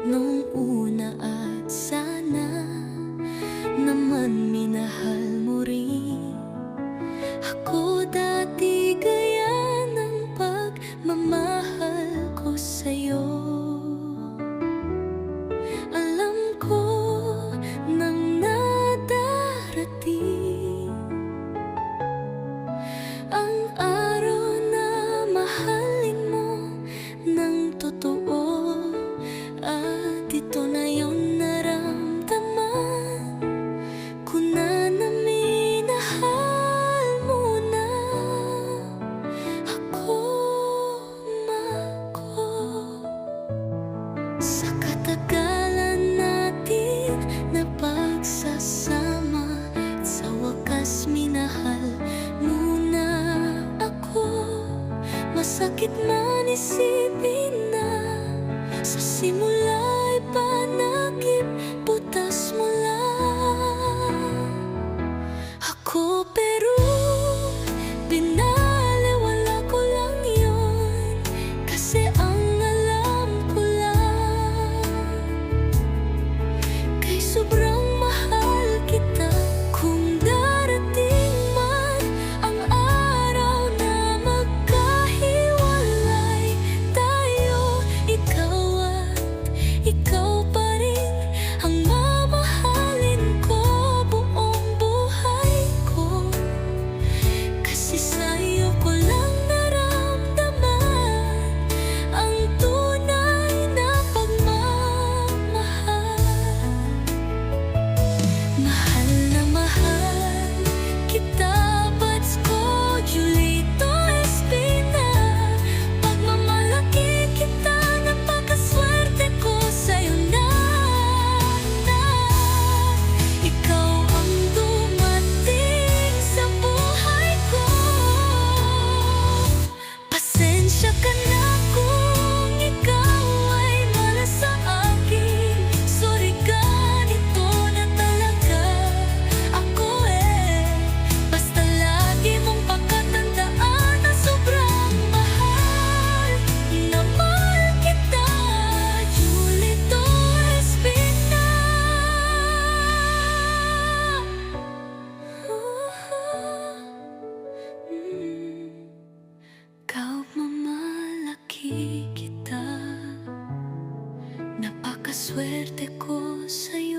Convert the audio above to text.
nung una at sana naman minahal mo rin ako dati gaya ng pagmamahal ko sa'yo. Alam ko nang nadarating ang araw na mahalin mo ng totoo, at ito na yung naramdaman ko na minahal mo na ako, Mako. Sa katagalan natin na pagsasama, at sa wakas minahal mo na ako. Masakit man isipin na sa simula'y panakip, butas mo lang ako, pero binaliwala ko lang yun, kasi ang alam ko lang kay sobrang mahal kita. Kung darating man ang araw na magkahiwalay tayo, ikaw at ikaw pa rin ang mamahalin ko buong buhay ko, kasi sa'yo ko lang naramdaman ang tunay na pagmamahal. Mahal na mahal kita, Bats ko, Julito Espina. Pagmamalaki kita, napakaswerte ko sa'yo na ikaw ang dumating sa buhay ko. Pasensya ka na kung ikaw ay malas sa akin. Sorry, ganito na talaga ako Basta lagi mong pakatandaan na sobrang mahal na mahal kita, Julito Espina. Kaugmamalaki kita, napakaswerte ko sa'yo.